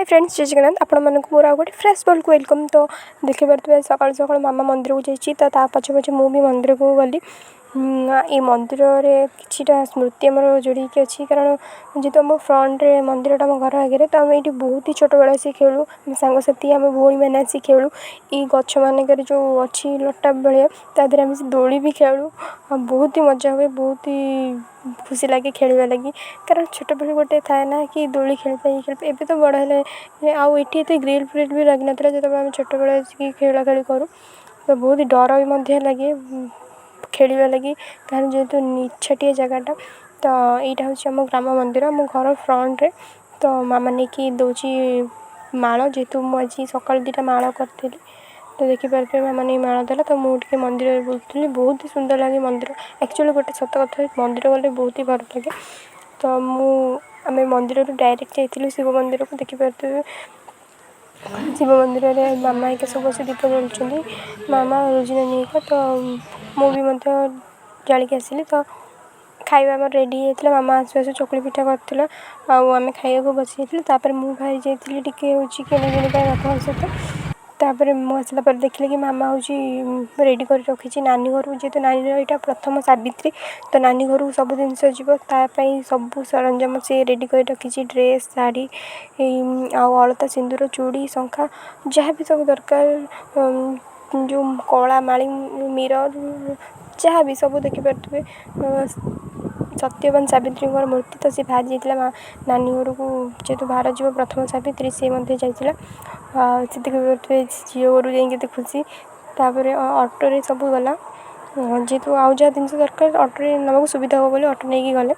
Friends जय जगन्नाथ आपण मानक मोर आ गोटे फ्रेश बॉल को वेलकम। तो देखि पारे सकाल सकाल मामा मंदिर को जाइए तो पछे पछे मु भी मंदिर को गली। ये मंदिर रे किछिटा स्मृति आमर जोड़िकी अच्छी कारण जेहेतु आम फ्रंट रे मंदिर आम घर आगे तो आम ये बहुत ही छोट बेला आसी खेलु सांगसाथी आम भौणी मैंने आसी खेलु ये गछ मानक जो अच्छी लटा भाया तादेह आम दोली भी खेलु बहुत ही मजा हुए बहुत ही खुशी लगे खेलवा लगी कारण छोट बेल गोटे थाए ना कि दोली खेलपा ये खेलपा एबे तो बड़ है आउ ये ग्रिल फ्रिल भी लगी ना जो आम छोट बेले खेला खेली करूँ तो बहुत ही डर भी लगे खेलवा लगी कारण जेहेतु निछाटिया जगटा तो यहाँ हूँ आम ग्राम मंदिर आम घर फ्रंट रे तो मामा नहीं कि दौची माल जेहेतु मुझे सकाल 2टा माल करी तो देखिपारे मामा नहीं माल देला तो मुझे मंदिर बुलूली बहुत ही सुंदर लगे मंदिर एक्चुअली गोटे सत कथा मंदिर गले बहुत ही भल लगे तो आम मंदिर डायरेक्ट जाइलु शिव मंदिर को देखिपारे शिव मंदिर में मामा एक सब बस दीप जलुं मामा रोजिना नहीं तो मुझे जालिक आसली तो खाଇବା आम रेडी होता मामा आसु आसु चकुली पिठा कर आम खाइबा बसी जाइए मुझे बाहरी जाइए टी किणी किणी बापा सहित तापर मुझे आसला देखिले कि मामा हूँ रेडी कर रखी नानी घर जेहेतु नानी यहाँ प्रथम सावित्री तो नानी घर सब जिन जीवतापाई सब सरंजाम से रेडी कर रखी ड्रेस शाढ़ी आउ अलता सिंदूर चूड़ी शंखा जहाँ भी सब दरकार जो कला माली मिरर जहाँ भी सब देखिपे सत्यवान सावित्री मूर्ति तो सी बाहरी जाइए नानी घर को जेहेतु बाहर जीव प्रथम सावित्री सी जाइए से देखिए झील घर जाइए खुशी तापर ऑटो सब गला जेहेतु आउ जहाँ जिन दरकार ऑटो नवा सुविधा हो बोले ऑटो नहीं गले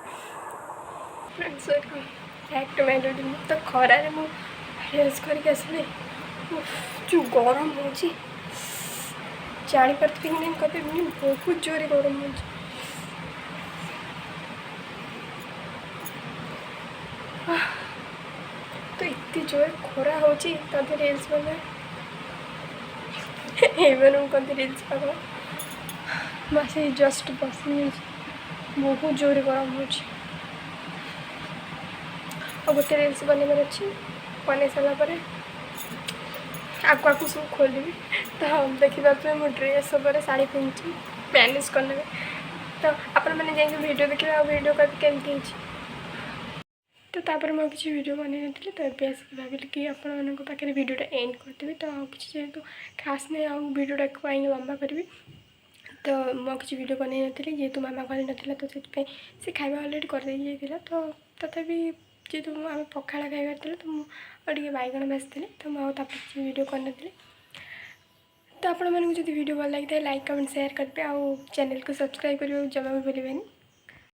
तो खरारे मुझे करके आसली जो गरम हो जापार कि नहीं कभी बहुत जोर गरम हो तो इतनी जोर खरा हो रिल्स बना कहते रिल्स पाग बस जस्ट बस बहुत जोर गरम हो गोटे रिल्स बनवार अच्छी बन सारापर आगु सब खोलि तो देखिए मो ड्रेस सब शाढ़ी पिंधि मैनेज करने तो आपण मैंने जाइए वीडियो देखिए आ वीडियो केमती तो तापर मैं किसी वीडियो बनई नी तो ये आसिक भाविली कि आपण पाखे वीडियोटा एंड करदेवी तो किसी जेहेतु खास नहीं आउ वीडियोटा कहीं लंबा करी तो मैं किसी वीडियो बनई नी जेहेतु मामा घर नाला तो से खाଇବା अलरेडी कर तो तथापि जेहेतु आम पखाड़ा खाइबार तो मुझे बैगण भाजती तो मुझे किसी वीडियो करनी तो आपण मैंने वीडियो भल लगी लाइक कमेंट शेयर करेंगे आउ चैनल को सब्सक्राइब करने जमा भी भूलें।